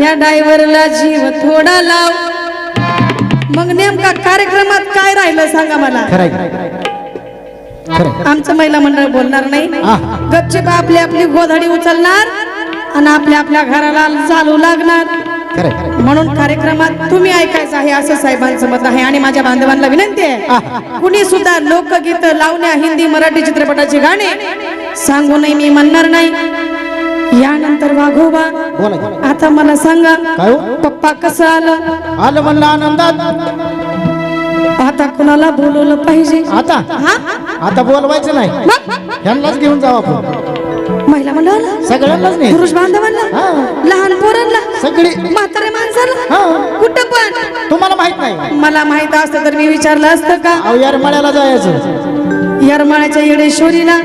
या ड्रायव्हरला जीव थोडा लाव. मग नेमका कार्यक्रमात काय राहिलं सांगा मला. आमचं महिला मंडळ बोलणार नाही, गपचीप आपली आपली गोधडी उचलणार आणि आपल्या आपल्या घराला चालू लागणार. म्हणून कार्यक्रमात तुम्ही ऐकायचं आहे असं साहेबांचं मत आहे. आणि माझ्या बांधवांना विनंती आहे, कुणी सुद्धा लोकगीत लावण्या हिंदी मराठी चित्रपटाची गाणे सांगू नये मी म्हणणार नाही. यानंतर वाघोबा आता मला सांगा पप्पा कसं आलं. आलं म्हणलं आनंदात. आता कुणाला बोलवलं पाहिजे. आता बोलवायचं नाही, ह्यांनाच घेऊन जाऊ आपण. महिला मंडळाला सगळ्यांनाच नाही, पुरुष बांधवांना लहान पोरांना सगळी म्हातारे माणसाला कुठं पण. तुम्हाला माहित नाही. मला माहित असतं तर मी विचारलं असतं का. येरमाळ्याला जायचं, येरमाळ्याच्या येडेश्वरीला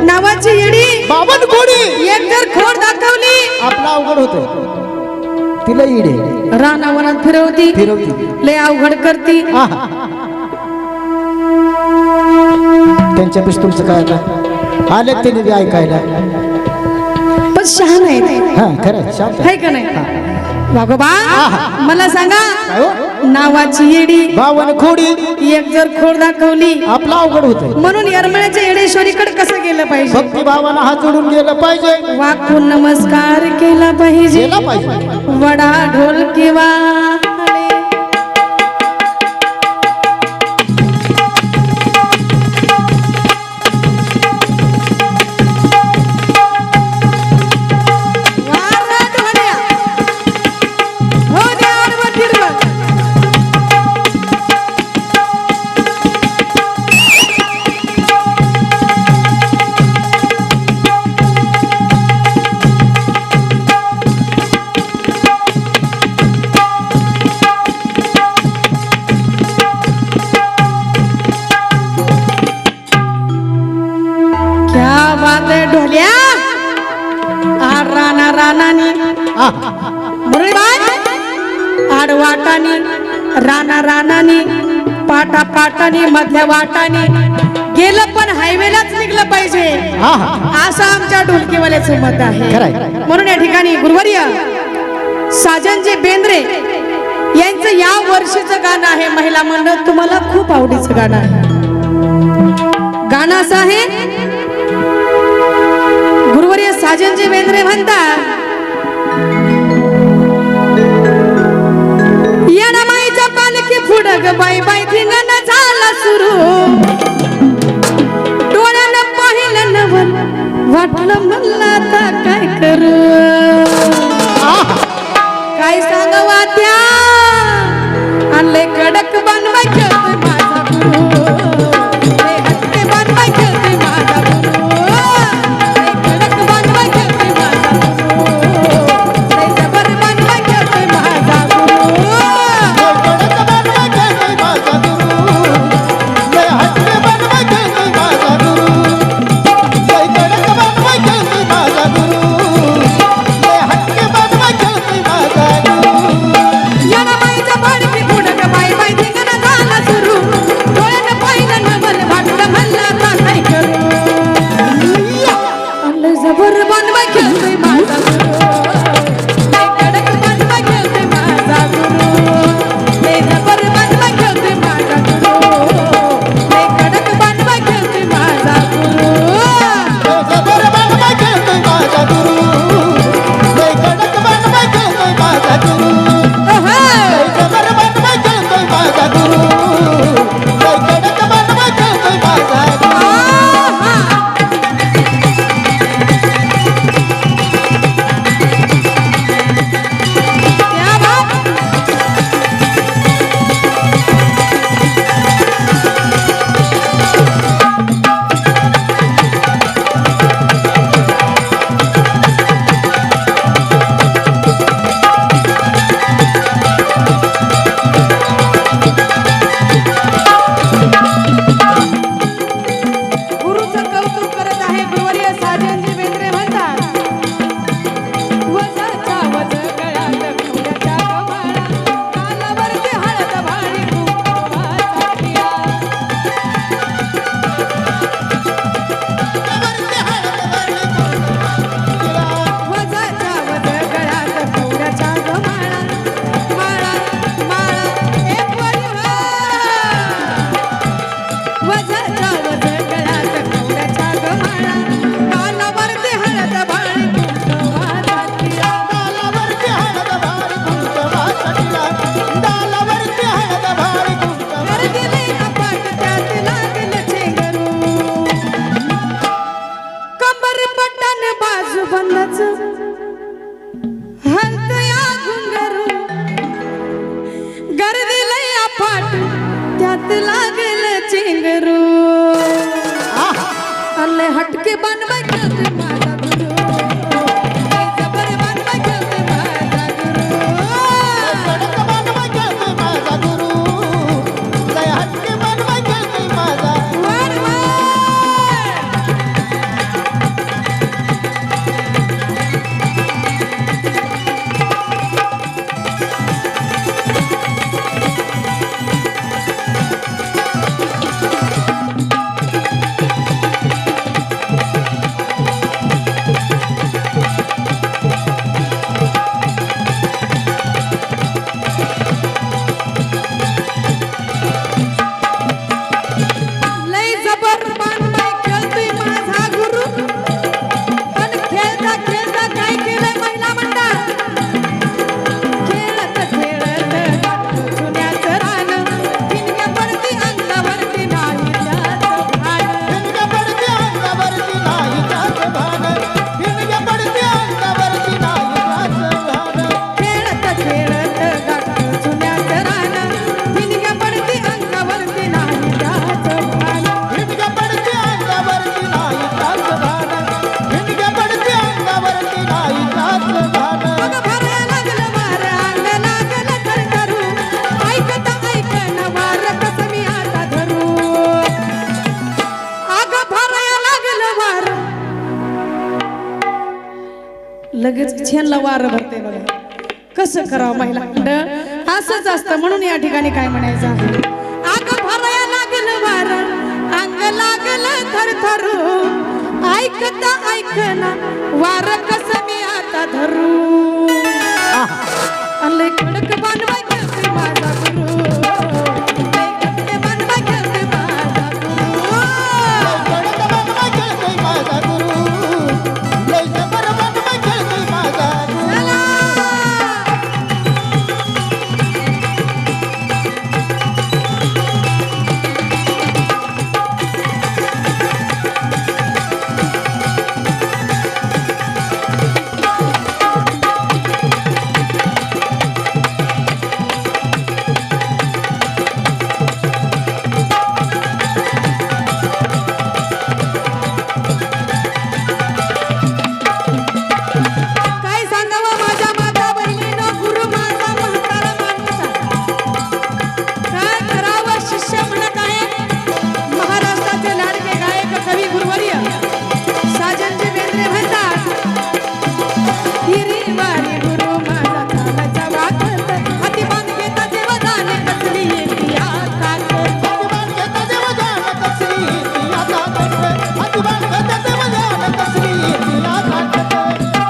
नावाची येडी बावन कोडी एक जर खोड दाखवली आपला अवघड होतं. तिला इडे रानावनात फिरवती लय अवघड करती. त्यांच्या पिस्तूलचं काय आले त्यांनी बी ऐकायला. पण शहाण आहे ते. खरं शांत आहे का नाही. वाघोबा मला सांगा नावाची येडी बावन खोडी एक जर खोड दाखवली आपला अवघड होत. म्हणून येरमाळ्याच्या येडेश्वरीकडे कसं गेलं पाहिजे. भक्ती भावाला हात जोडून गेलं पाहिजे, वाकून नमस्कार केला पाहिजे. वडा ढोल किंवा ढोल्या आड राना रानानी आडवाटानी राना रानानी पाटा पाटानी मधल्या वाटानी गेलं पण हायवेलाच निघलं पाहिजे असं आमच्या ढोलकीवाल्याचं मत आहे. म्हणून या ठिकाणी गुरुवर्य साजनजी बेंद्रे यांचं या वर्षीचं गाणं आहे महिला मंडळ. तुम्हाला खूप आवडीचं गाणं आहे. गाणं असं आहे, गुरुवर्य साजनजी बेंद्रे म्हणतात, या माईच्या पालखी पुढं ग बाई बाई धिंगाणा झाला सुरू. डोळ्यानं पाहिलं नवल वाटलं मला आता काय करू. काय सांगावा त्या आणले कडक बनवायचं माझा गुरु. या माईच्या पालखी पुढं ग बाई बाई धिंगाणा झाला हटके बनवाय खेळते माझा गुरु लय जबर बनवाय खेळते माझा गुरु वर वर लय जबर बनवाय खेळते माझा गुरु पण खेळता खेळता काय केलंय महिला मंडळ खेळत खेळत जुन्याचं रान ठिणग्या पडती अंगावरती नाही त्याचं भान खेळत खेळत गाठलं जुन्याचं रान ठिणग्या पडती अंगावरती नाही त्याचं भान मग भरायला लागलं वार अंग लागलं थरथरू ऐकता ऐकन वार कसं मी आता धरू अग भरायला लागलं वार लगेच छेनला वार भरते बघा कसं करावं महिला मंडळ असंच असतं म्हणून या ठिकाणी काय म्हणायचं आहे अग भरायला लागलं वार अंग लागलं थरथरू ऐकता ऐकना वार कसं मी आता धरू लय कडक बनवाय खेळते माझा गुरु लय कडक बनवाय खेळते माझा चला काय सांगावं माझ्या माता बहिणीनं गुरु माझा म्हातारा माणूस आहे. काय करावं शिष्य म्हणत आहे महाराष्ट्राचे लाडके गायक कवी गुरुवर्य साजनजी बेंद्रे म्हणतात हिरी वारी गुरु माझा चालायचा वाटत हाती बांध घेता देव जाणे कसली येते आता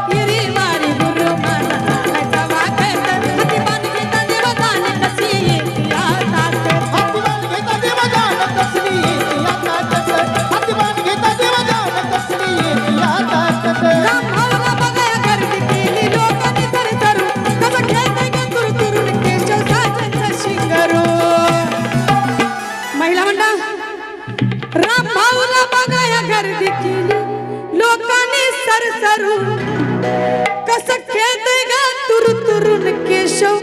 हिरी वारी गुरु माझा चालायचा वाटत हाती बांध घेता देव जाणे कसली येते आता राम भाऊला बघाया गर्दी केली लोकांनी थरथरू कसं खेळतंय ग तुरतुरून केशव साजनचं शिंगरू महिला मंडळ राम भाऊला बघाया गर्दी केली लोकांनी सरसरू कसं खेळतंय ग तुरतुरून केशव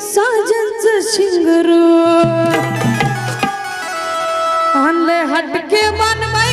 साजनचं शिंगरू आणले हटके बनवाय